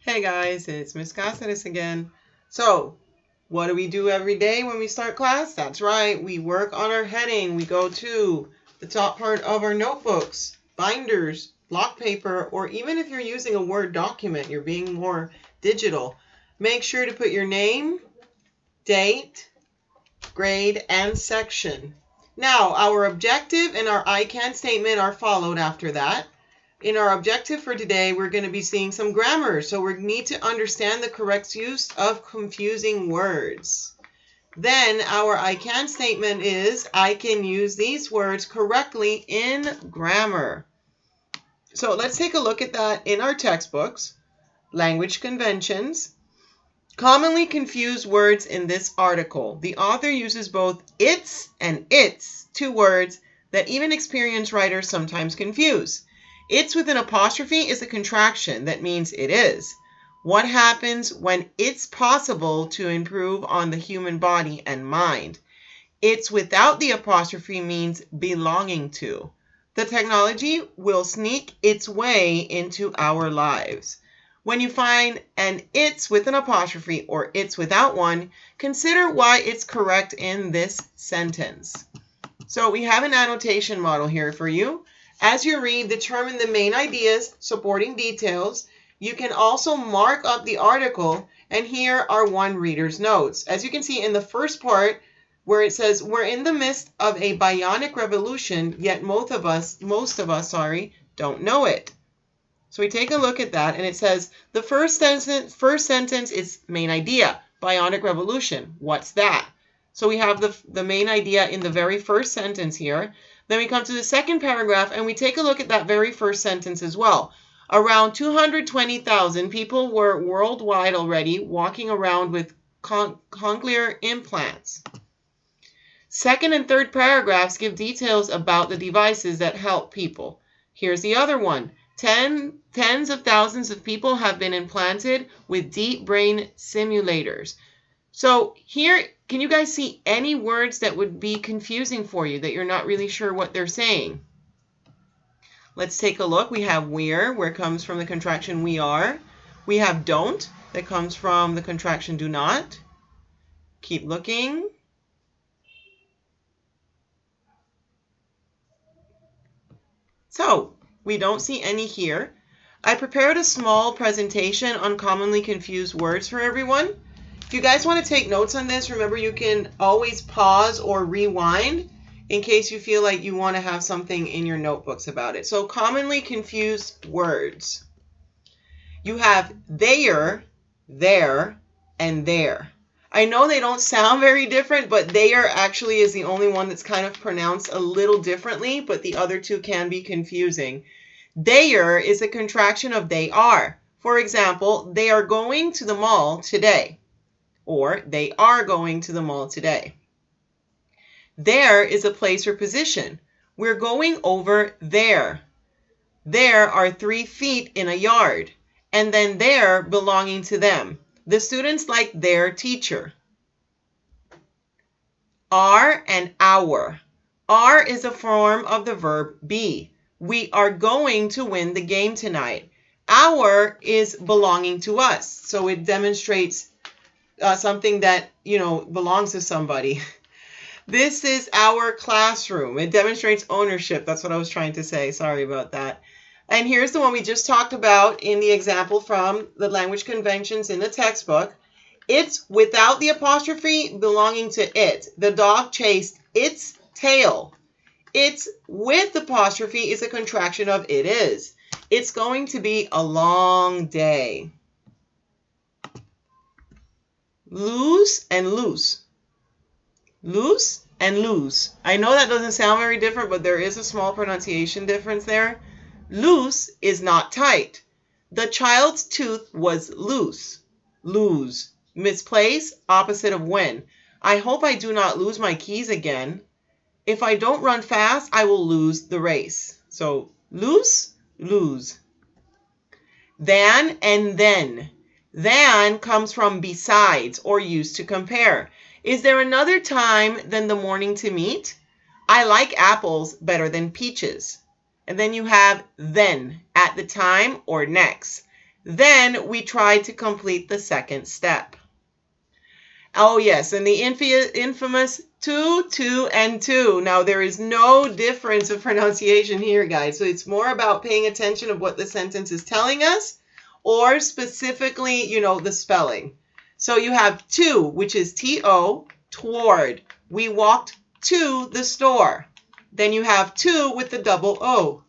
Hey guys, it's Miss Cáceres again. So, what do we do every day when we start class? That's right, we work on our heading. We go to the top part of our notebooks, binders, block paper, or even if you're using a Word document, you're being more digital. Make sure to put your name, date, grade, and section. Now, our objective and our I can statement are followed after that. In our objective for today, we're going to be seeing some grammar. So we need to understand the correct use of confusing words. Then our I can statement is I can use these words correctly in grammar. So let's take a look at that in our textbooks. Language conventions. Commonly confused words in this article. The author uses both its and its, two words that even experienced writers sometimes confuse. It's with an apostrophe is a contraction that means it is. What happens when it's possible to improve on the human body and mind? It's without the apostrophe means belonging to. The technology will sneak its way into our lives. When you find an it's with an apostrophe or it's without one, consider why it's correct in this sentence. So we have an annotation model here for you. As you read, determine the main ideas, supporting details. You can also mark up the article, and here are one reader's notes. As you can see in the first part, where it says, we're in the midst of a bionic revolution, yet most of us, don't know it. So we take a look at that, and it says the first sentence is main idea, bionic revolution. What's that? So we have the main idea in the very first sentence here. Then we come to the second paragraph, and we take a look at that very first sentence as well. Around 220,000 people were worldwide already walking around with cochlear implants. Second and third paragraphs give details about the devices that help people. Here's the other one. Tens of thousands of people have been implanted with deep brain simulators. So here, can you guys see any words that would be confusing for you, that you're not really sure what they're saying? Let's take a look. We have where comes from the contraction we are. We have don't, that comes from the contraction do not. Keep looking. So we don't see any here. I prepared a small presentation on commonly confused words for everyone. If you guys want to take notes on this, remember you can always pause or rewind in case you feel like you want to have something in your notebooks about it. So commonly confused words. You have there, and there. I know they don't sound very different, but there actually is the only one that's kind of pronounced a little differently, but the other two can be confusing. There is a contraction of they are. For example, they are going to the mall today, or they are going to the mall today. There is a place or position. We're going over there. There are 3 feet in a yard, and then there belonging to them. The students like their teacher. Are and our. Are is a form of the verb be. We are going to win the game tonight. Our is belonging to us. So it demonstrates something that, belongs to somebody. This is our classroom. It demonstrates ownership. That's what I was trying to say. Sorry about that. And here's the one we just talked about in the example from the language conventions in the textbook. It's without the apostrophe belonging to it. The dog chased its tail. It's with apostrophe is a contraction of it is. It's going to be a long day. Lose and loose. Loose and lose. I know that doesn't sound very different, but there is a small pronunciation difference there. Loose is not tight. The child's tooth was loose. Lose. Misplace, opposite of win. I hope I do not lose my keys again. If I don't run fast, I will lose the race. So loose, lose. Than and then. Than comes from besides or used to compare. Is there another time than the morning to meet? I like apples better than peaches. And then you have then, at the time or next. Then we try to complete the second step. Oh yes, and the infamous 2, 2, and 2. Now there is no difference of pronunciation here, guys. So it's more about paying attention of what the sentence is telling us, or specifically, the spelling. So you have to, which is T-O, toward. We walked to the store. Then you have to with the double O,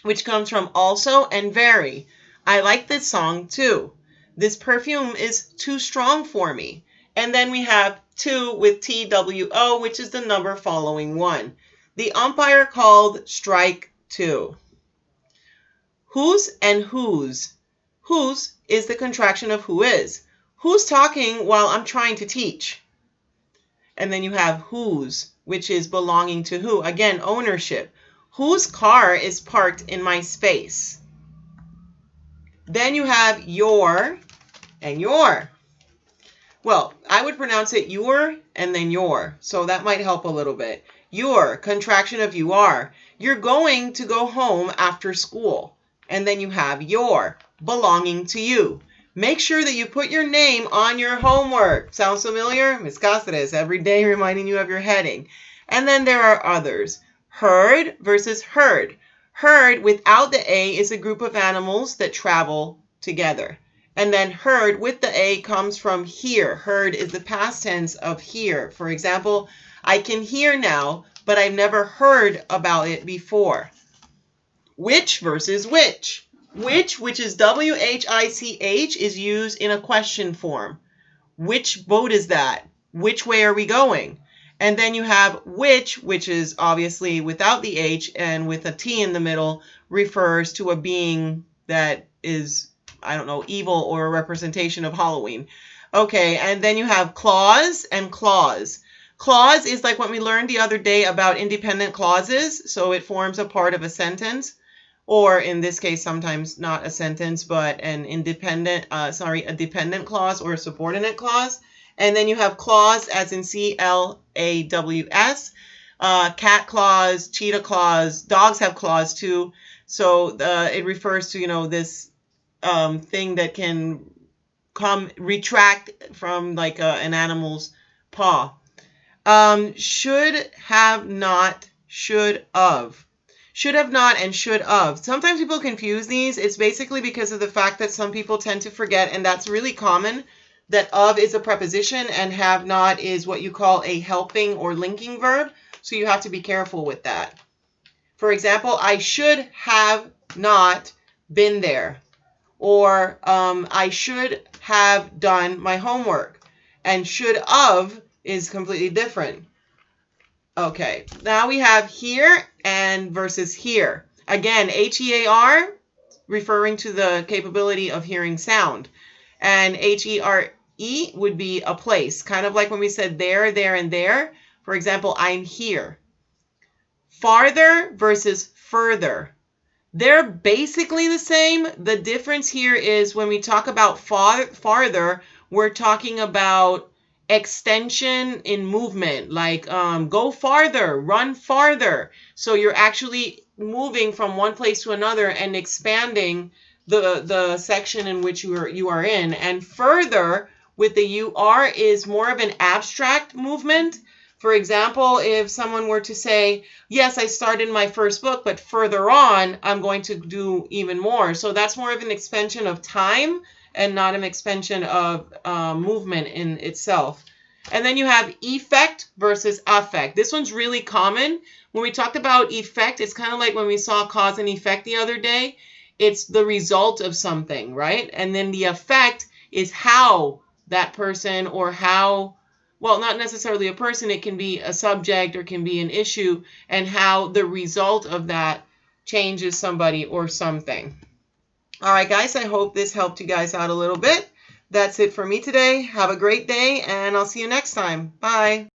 which comes from also and very. I like this song too. This perfume is too strong for me. And then we have 2 with TWO, which is the number following 1. The umpire called strike 2. Whose and whose. Whose is the contraction of who is. Who's talking while I'm trying to teach? And then you have whose, which is belonging to who. Again, ownership. Whose car is parked in my space? Then you have your and your. Well, I would pronounce it your and then your. So that might help a little bit. Your, contraction of you are. You're going to go home after school. And then you have your, belonging to you. Make sure that you put your name on your homework. Sounds familiar? Ms. Cáceres, every day reminding you of your heading. And then there are others. Herd versus herd. Herd without the A is a group of animals that travel together. And then herd with the A comes from hear. Heard is the past tense of hear. For example, I can hear now, but I've never heard about it before. Which versus which. Which is W-H-I-C-H, is used in a question form. Which boat is that? Which way are we going? And then you have which is obviously without the H and with a T in the middle, refers to a being that is, I don't know, evil or a representation of Halloween. Okay, and then you have clause and clause. Clause is like what we learned the other day about independent clauses. So it forms a part of a sentence, or in this case, sometimes not a sentence, but a dependent clause or a subordinate clause. And then you have clause as in C-L-A-W-S, cat clause, cheetah clause, dogs have clause too. So it refers to, this thing that can retract from like an animal's paw. Should have not, should of. Should have not and should of. Sometimes people confuse these. It's basically because of the fact that some people tend to forget, and that's really common, that of is a preposition and have not is what you call a helping or linking verb. So you have to be careful with that. For example, I should have not been there. Or I should have done my homework. And should of is completely different. Okay, now we have here and versus here. Again, H-E-A-R, referring to the capability of hearing sound. And H-E-R-E would be a place, kind of like when we said there, and there. For example, I'm here. Farther versus further. They're basically the same. The difference here is when we talk about farther, we're talking about extension in movement, like go farther, run farther. So you're actually moving from one place to another and expanding the section in which you are in. And further with the UR is more of an abstract movement. For example, if someone were to say, yes, I started my first book, but further on, I'm going to do even more. So that's more of an expansion of time and not an expansion of movement in itself. And then you have effect versus affect. This one's really common. When we talked about effect, it's kind of like when we saw cause and effect the other day. It's the result of something, right? And then the effect is how that person or how, well, not necessarily a person, it can be a subject or can be an issue, and how the result of that changes somebody or something. All right, guys, I hope this helped you guys out a little bit. That's it for me today. Have a great day, and I'll see you next time. Bye.